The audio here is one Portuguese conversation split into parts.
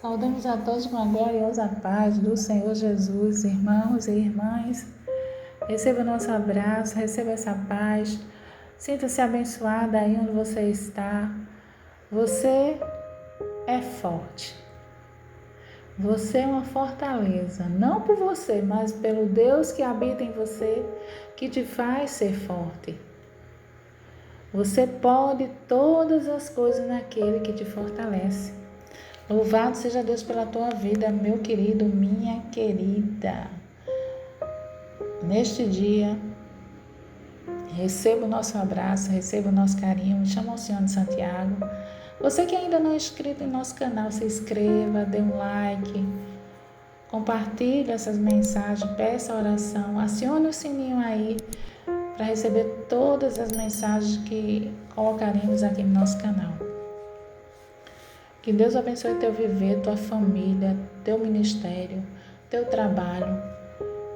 Saudamos a todos com a gloriosa paz do Senhor Jesus, irmãos e irmãs. Receba o nosso abraço, receba essa paz. Sinta-se abençoada aí onde você está. Você é forte. Você é uma fortaleza, não por você, mas pelo Deus que habita em você, que te faz ser forte. Você pode todas as coisas naquele que te fortalece. Louvado seja Deus pela tua vida, meu querido, minha querida. Neste dia, receba o nosso abraço, receba o nosso carinho, me chama o Senhor de Santiago. Você que ainda não é inscrito em nosso canal, se inscreva, dê um like, compartilhe essas mensagens, peça oração, acione o sininho aí para receber todas as mensagens que colocaremos aqui no nosso canal. Que Deus abençoe teu viver, tua família, teu ministério, teu trabalho.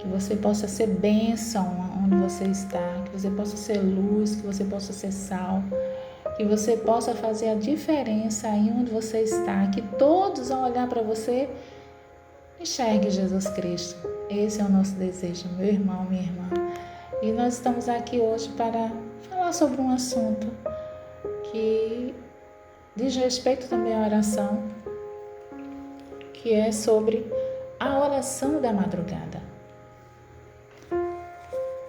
Que você possa ser bênção onde você está. Que você possa ser luz, que você possa ser sal. Que você possa fazer a diferença aí onde você está. Que todos ao olhar para você enxergue Jesus Cristo. Esse é o nosso desejo, meu irmão, minha irmã. E nós estamos aqui hoje para falar sobre um assunto que diz respeito também à oração, que é sobre a oração da madrugada.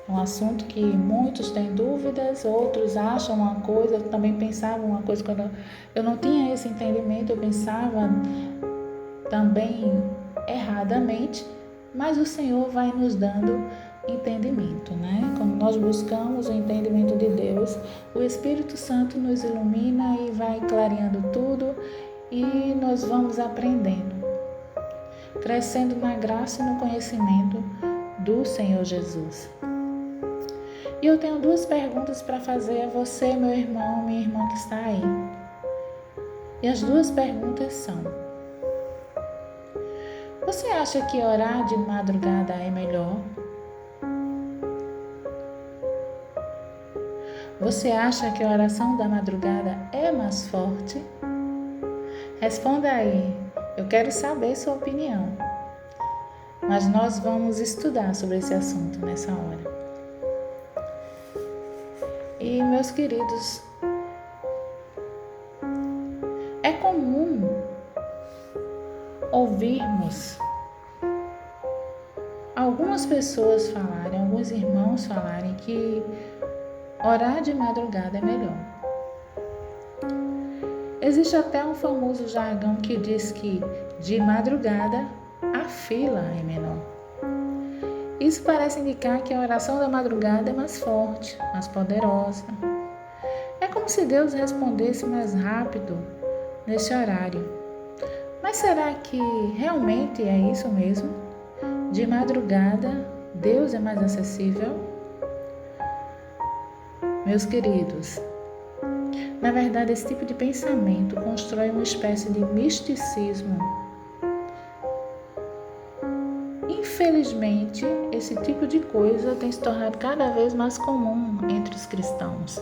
Um assunto que muitos têm dúvidas, outros acham uma coisa, eu também pensava uma coisa, quando eu não tinha esse entendimento, eu pensava também erradamente, mas o Senhor vai nos dando entendimento, né? Quando nós buscamos o entendimento de Deus, o Espírito Santo nos ilumina e vai clareando tudo e nós vamos aprendendo, crescendo na graça e no conhecimento do Senhor Jesus. E eu tenho duas perguntas para fazer a você, meu irmão, minha irmã que está aí. E as duas perguntas são: você acha que orar de madrugada é melhor? Você acha que a oração da madrugada é mais forte? Responda aí, eu quero saber sua opinião. Mas nós vamos estudar sobre esse assunto nessa hora. E, meus queridos, é comum ouvirmos algumas pessoas falarem, alguns irmãos falarem que orar de madrugada é melhor. Existe até um famoso jargão que diz que de madrugada a fila é menor. Isso parece indicar que a oração da madrugada é mais forte, mais poderosa. É como se Deus respondesse mais rápido nesse horário. Mas será que realmente é isso mesmo? De madrugada, Deus é mais acessível? Meus queridos, na verdade, esse tipo de pensamento constrói uma espécie de misticismo. Infelizmente, esse tipo de coisa tem se tornado cada vez mais comum entre os cristãos.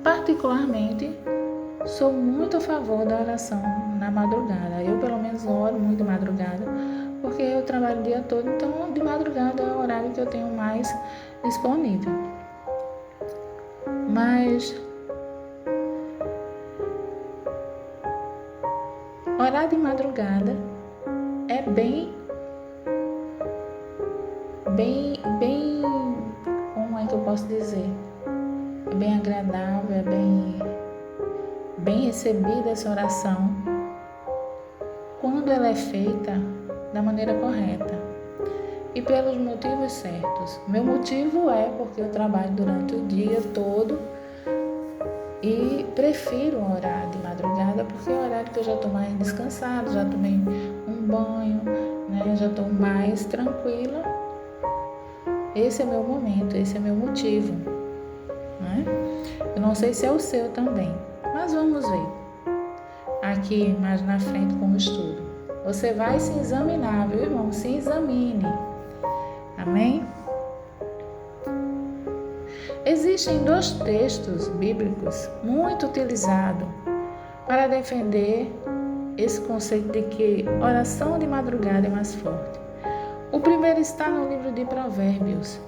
Particularmente, sou muito a favor da oração na madrugada. Eu, pelo menos, oro muito de madrugada, porque eu trabalho o dia todo, então de madrugada é o horário que eu tenho mais disponível. Mas orar de madrugada é bem, como é que eu posso dizer? É bem agradável, é bem recebida essa oração quando ela é feita da maneira correta e pelos motivos certos. Meu motivo é porque eu trabalho durante o dia todo e prefiro orar de madrugada porque é o horário que eu já estou mais descansada, já tomei um banho, né? Já estou mais tranquila. Esse é meu momento, esse é meu motivo, né? Eu não sei se é o seu também, mas vamos ver aqui mais na frente com o estudo. Você vai se examinar, viu, irmão? Se examine. Amém? Existem dois textos bíblicos muito utilizados para defender esse conceito de que oração de madrugada é mais forte. O primeiro está no livro de Provérbios,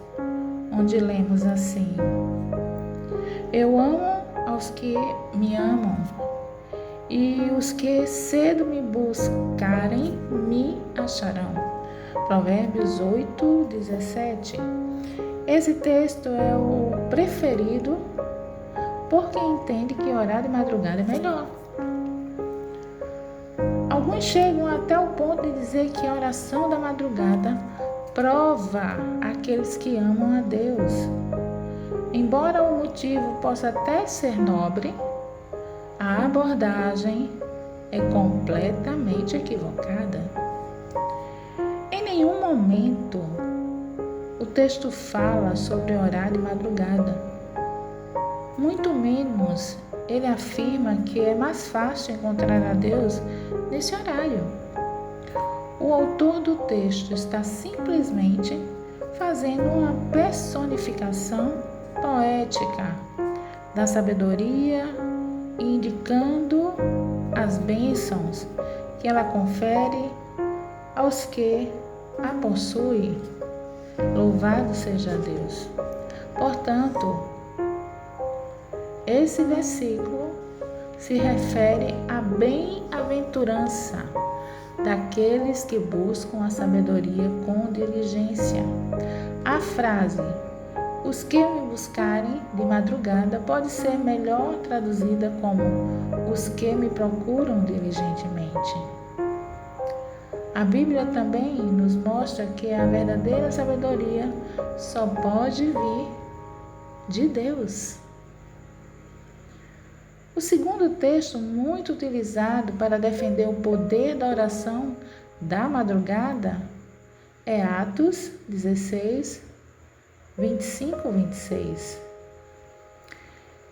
onde lemos assim: Eu amo aos que me amam, e os que cedo me buscarem me acharão. Provérbios 8:17. Esse texto é o preferido por quem entende que orar de madrugada é melhor. Alguns chegam até o ponto de dizer que a oração da madrugada prova aqueles que amam a Deus. Embora o motivo possa até ser nobre, a abordagem é completamente equivocada. Em nenhum momento o texto fala sobre orar de madrugada. Muito menos ele afirma que é mais fácil encontrar a Deus nesse horário. O autor do texto está simplesmente fazendo uma personificação poética da sabedoria e indicando as bênçãos que ela confere aos que a possuem. Louvado seja Deus. Portanto, esse versículo se refere à bem-aventurança daqueles que buscam a sabedoria com diligência. A frase "os que me buscarem de madrugada" pode ser melhor traduzida como "os que me procuram diligentemente". A Bíblia também nos mostra que a verdadeira sabedoria só pode vir de Deus. O segundo texto muito utilizado para defender o poder da oração da madrugada é Atos 16, 25-26.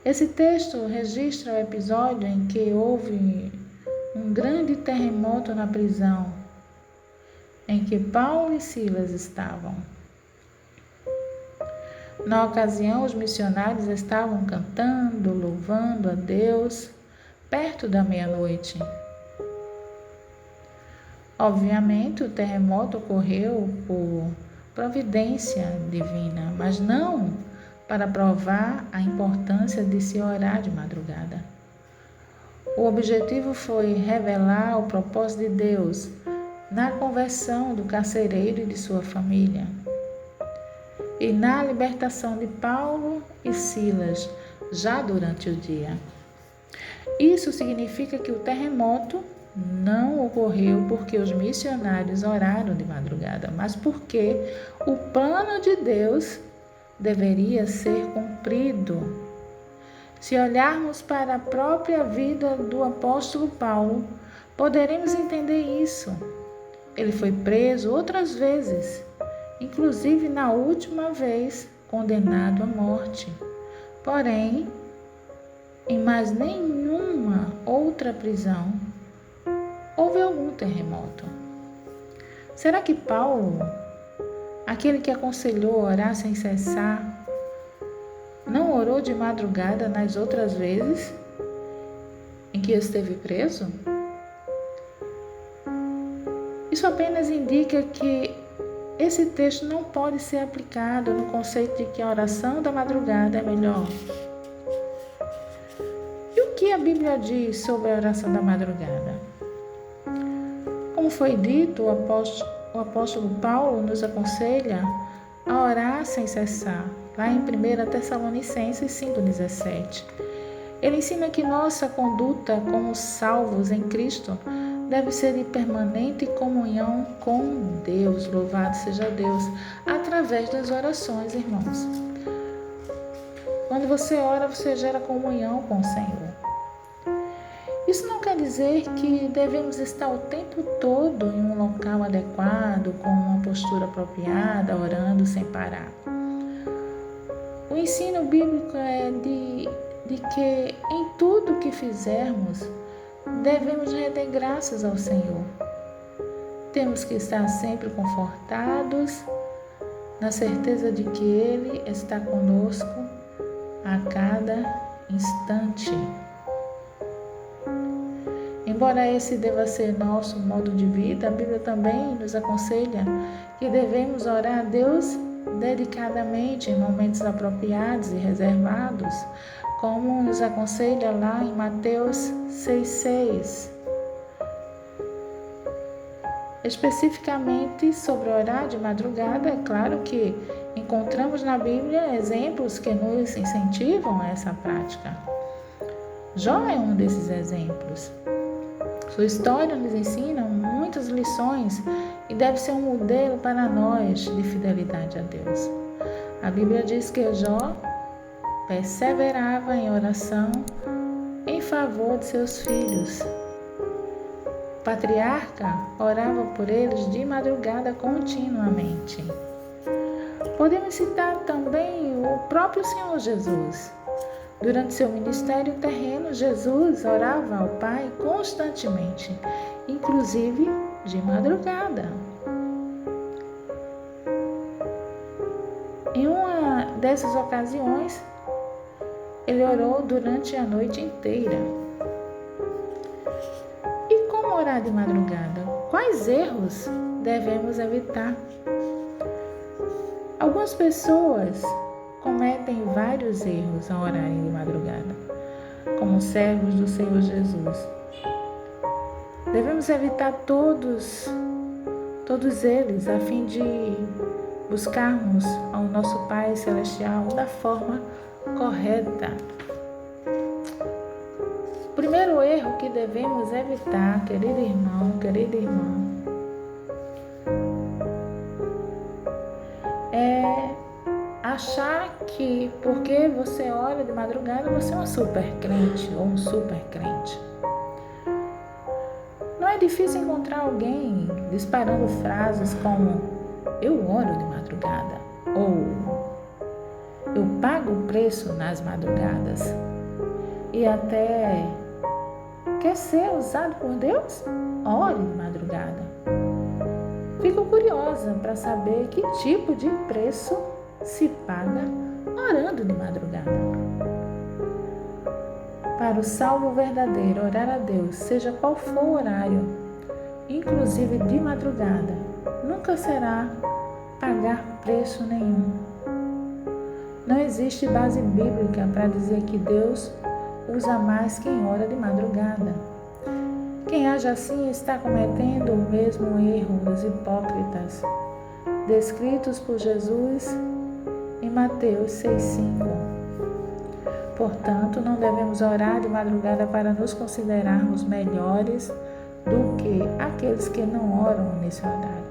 Esse texto registra o episódio em que houve um grande terremoto na prisão em que Paulo e Silas estavam. Na ocasião, os missionários estavam cantando, louvando a Deus, perto da meia-noite. Obviamente, o terremoto ocorreu por providência divina, mas não para provar a importância de se orar de madrugada. O objetivo foi revelar o propósito de Deus na conversão do carcereiro e de sua família, e na libertação de Paulo e Silas, já durante o dia. Isso significa que o terremoto não ocorreu porque os missionários oraram de madrugada, mas porque o plano de Deus deveria ser cumprido. Se olharmos para a própria vida do apóstolo Paulo, poderemos entender isso. Ele foi preso outras vezes, inclusive na última vez condenado à morte. Porém, em mais nenhuma outra prisão houve algum terremoto. Será que Paulo, aquele que aconselhou orar sem cessar, não orou de madrugada nas outras vezes em que esteve preso? Isso apenas indica que esse texto não pode ser aplicado no conceito de que a oração da madrugada é melhor. E o que a Bíblia diz sobre a oração da madrugada? Como foi dito, o apóstolo Paulo nos aconselha a orar sem cessar, lá em 1 Tessalonicenses 5,17. Ele ensina que nossa conduta como salvos em Cristo deve ser de permanente comunhão com Deus, louvado seja Deus, através das orações, irmãos. Quando você ora, você gera comunhão com o Senhor. Isso não quer dizer que devemos estar o tempo todo em um local adequado, com uma postura apropriada, orando sem parar. O ensino bíblico é de que em tudo que fizermos, devemos render graças ao Senhor. Temos que estar sempre confortados, na certeza de que Ele está conosco a cada instante. Embora esse deva ser nosso modo de vida, a Bíblia também nos aconselha que devemos orar a Deus dedicadamente em momentos apropriados e reservados, como nos aconselha lá em Mateus 6,6. Especificamente sobre orar de madrugada, é claro que encontramos na Bíblia exemplos que nos incentivam a essa prática. Jó é um desses exemplos. Sua história nos ensina muitas lições e deve ser um modelo para nós de fidelidade a Deus. A Bíblia diz que Jó perseverava em oração em favor de seus filhos. O patriarca orava por eles de madrugada continuamente. Podemos citar também o próprio Senhor Jesus. Durante seu ministério terreno, Jesus orava ao Pai constantemente, inclusive de madrugada. Em uma dessas ocasiões, ele orou durante a noite inteira. E como orar de madrugada? Quais erros devemos evitar? Algumas pessoas cometem vários erros ao orarem de madrugada, como servos do Senhor Jesus. Devemos evitar todos eles, a fim de buscarmos ao nosso Pai Celestial da forma correta. O primeiro erro que devemos evitar, querido irmão, querida irmã, é achar que porque você ora de madrugada, você é uma super crente ou um super crente. Não é difícil encontrar alguém disparando frases como eu oro de madrugada ou eu pago o preço nas madrugadas e até quer ser usado por Deus? Ore de madrugada. Fico curiosa para saber que tipo de preço se paga orando de madrugada. Para o salvo verdadeiro, orar a Deus, seja qual for o horário, inclusive de madrugada, nunca será pagar preço nenhum. Não existe base bíblica para dizer que Deus usa mais quem ora de madrugada. Quem age assim está cometendo o mesmo erro dos hipócritas, descritos por Jesus em Mateus 6,5. Portanto, não devemos orar de madrugada para nos considerarmos melhores do que aqueles que não oram nesse horário.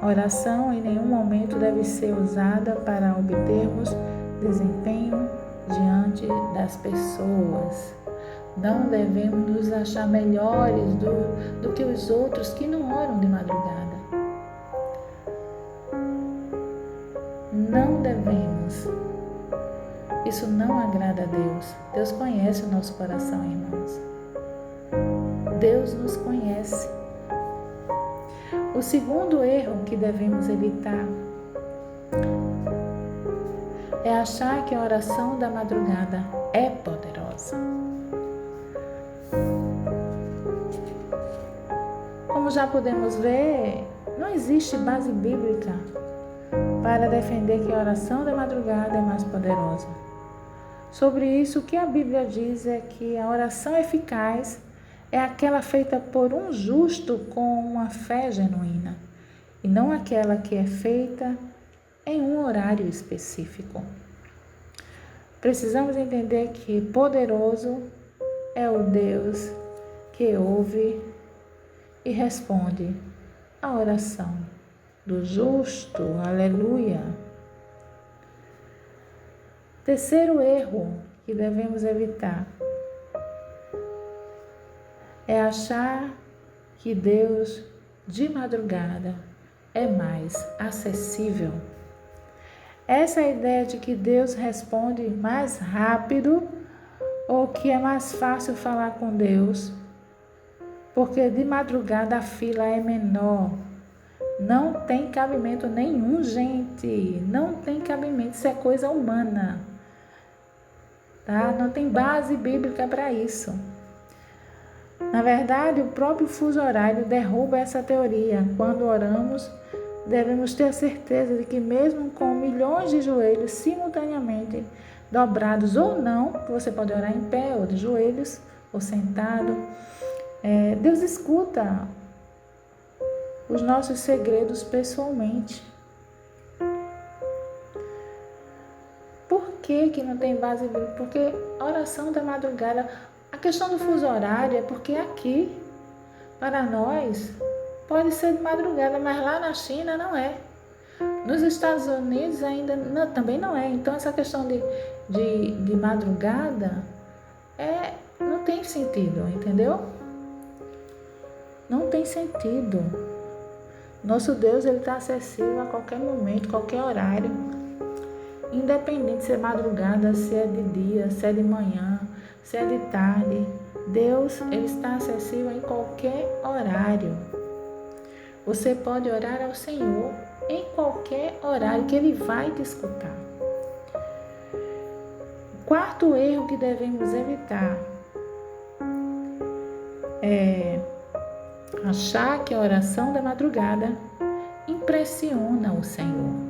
A oração em nenhum momento deve ser usada para obtermos desempenho diante das pessoas. Não devemos nos achar melhores do que os outros que não oram de madrugada. Não devemos. Isso não agrada a Deus. Deus conhece o nosso coração, irmãos. Deus nos conhece. O segundo erro que devemos evitar é achar que a oração da madrugada é poderosa. Como já podemos ver, não existe base bíblica para defender que a oração da madrugada é mais poderosa. Sobre isso, o que a Bíblia diz é que a oração eficaz é aquela feita por um justo com uma fé genuína, e não aquela que é feita em um horário específico. Precisamos entender que poderoso é o Deus que ouve e responde a oração do justo. Aleluia! Terceiro erro que devemos evitar é achar que Deus de madrugada é mais acessível. Essa ideia de que Deus responde mais rápido ou que é mais fácil falar com Deus, porque de madrugada a fila é menor. Não tem cabimento nenhum, gente. Não tem cabimento, isso é coisa humana. Tá? Não tem base bíblica para isso. Na verdade, o próprio fuso horário derruba essa teoria. Quando oramos, devemos ter a certeza de que mesmo com milhões de joelhos simultaneamente dobrados ou não, que você pode orar em pé ou de joelhos ou sentado, Deus escuta os nossos segredos pessoalmente. Por que não tem base bíblica? Porque a oração da madrugada, a questão do fuso horário é porque aqui, para nós, pode ser de madrugada, mas lá na China não é. Nos Estados Unidos ainda não, também não é. Então essa questão de madrugada não tem sentido, entendeu? Não tem sentido. Nosso Deus, ele está acessível a qualquer momento, qualquer horário. Independente se é madrugada, se é de dia, se é de manhã, se é de tarde. Deus, ele está acessível em qualquer horário. Você pode orar ao Senhor em qualquer horário que ele vai te escutar. Quarto erro que devemos evitar é achar que a oração da madrugada impressiona o Senhor.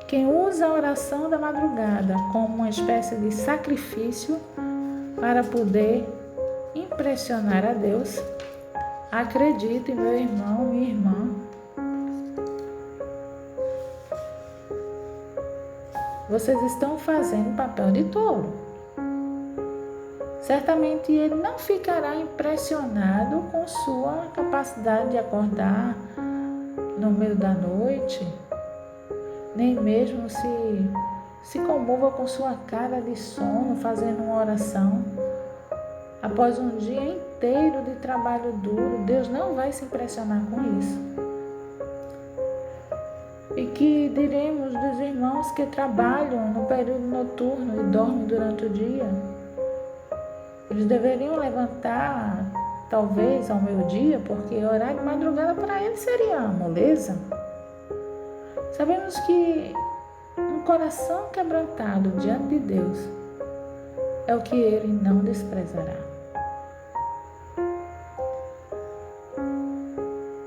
Quem usa a oração da madrugada como uma espécie de sacrifício para poder impressionar a Deus, acredite, meu irmão, minha irmã, vocês estão fazendo papel de tolo. Certamente ele não ficará impressionado com sua capacidade de acordar no meio da noite, nem mesmo se comova com sua cara de sono fazendo uma oração. Após um dia inteiro de trabalho duro, Deus não vai se impressionar com isso. E que diremos dos irmãos que trabalham no período noturno e dormem durante o dia? Eles deveriam levantar, talvez, ao meio-dia, porque orar de madrugada para eles seria moleza. Sabemos que um coração quebrantado diante de Deus é o que ele não desprezará.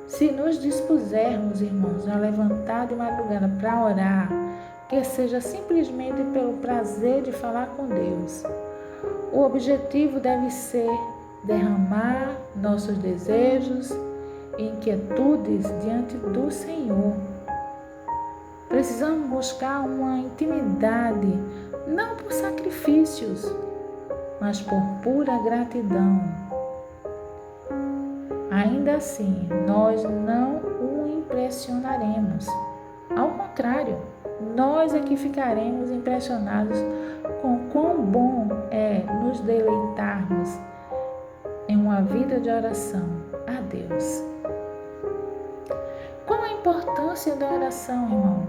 Se nos dispusermos, irmãos, a levantar de madrugada para orar, que seja simplesmente pelo prazer de falar com Deus, o objetivo deve ser derramar nossos desejos e inquietudes diante do Senhor. Precisamos buscar uma intimidade, não por sacrifícios, mas por pura gratidão. Ainda assim, nós não o impressionaremos. Ao contrário, nós é que ficaremos impressionados com quão bom é nos deleitarmos em uma vida de oração a Deus. Qual a importância da oração, irmão?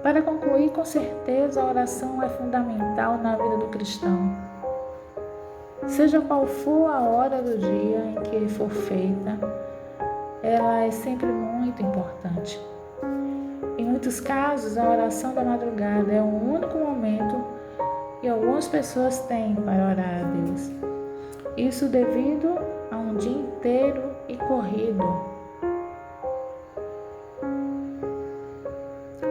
Para concluir, com certeza, a oração é fundamental na vida do cristão. Seja qual for a hora do dia em que for feita, ela é sempre muito importante. Em muitos casos, a oração da madrugada é o único momento que algumas pessoas têm para orar a Deus. Isso devido a um dia inteiro e corrido,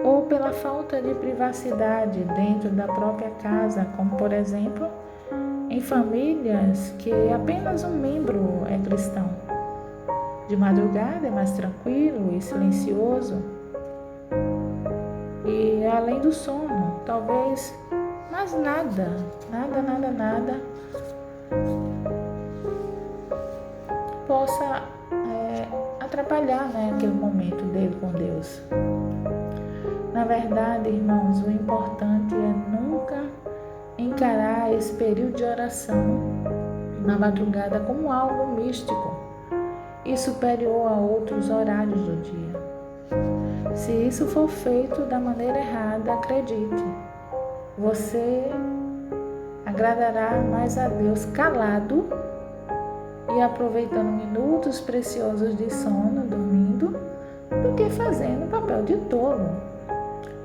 ou pela falta de privacidade dentro da própria casa, como por exemplo, em famílias que apenas um membro é cristão. De madrugada é mais tranquilo e silencioso. E além do sono, talvez mais nada possa atrapalhar aquele momento dele com Deus. Na verdade, irmãos, o importante é nunca encarar esse período de oração na madrugada como algo místico e superior a outros horários do dia. Se isso for feito da maneira errada, acredite, você agradará mais a Deus calado e aproveitando minutos preciosos de sono, dormindo, do que fazendo papel de tolo,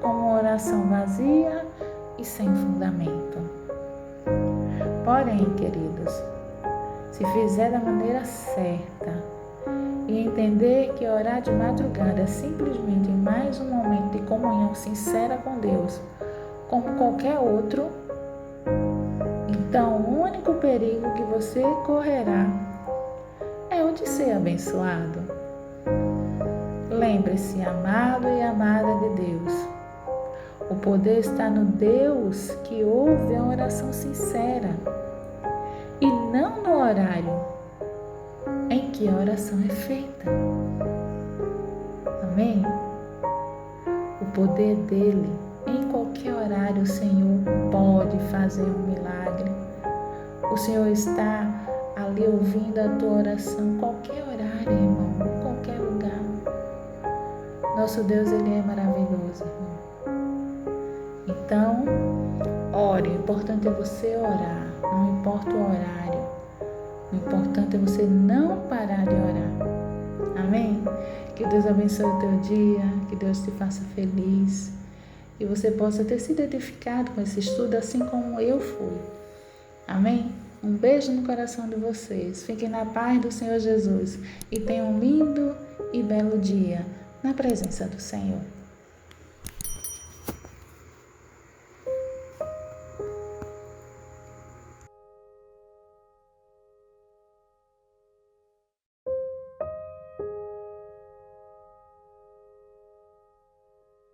com uma oração vazia e sem fundamento. Porém, queridos, se fizer da maneira certa e entender que orar de madrugada é simplesmente mais um momento de comunhão sincera com Deus, como qualquer outro, então o único perigo que você correrá é o de ser abençoado. Lembre-se, amado e amada de Deus, o poder está no Deus que ouve a oração sincera e não no horário em que a oração é feita. Amém? O poder dele, em qualquer horário, o Senhor pode fazer um milagre. O Senhor está ali ouvindo a tua oração, qualquer horário, irmão, em qualquer lugar. Nosso Deus, ele é maravilhoso, irmão. Então, ore. O importante é você orar, não importa o horário. O importante é você não parar de orar. Amém? Que Deus abençoe o teu dia, que Deus te faça feliz, que você possa ter sido edificado com esse estudo assim como eu fui. Amém? Um beijo no coração de vocês. Fiquem na paz do Senhor Jesus e tenham um lindo e belo dia na presença do Senhor.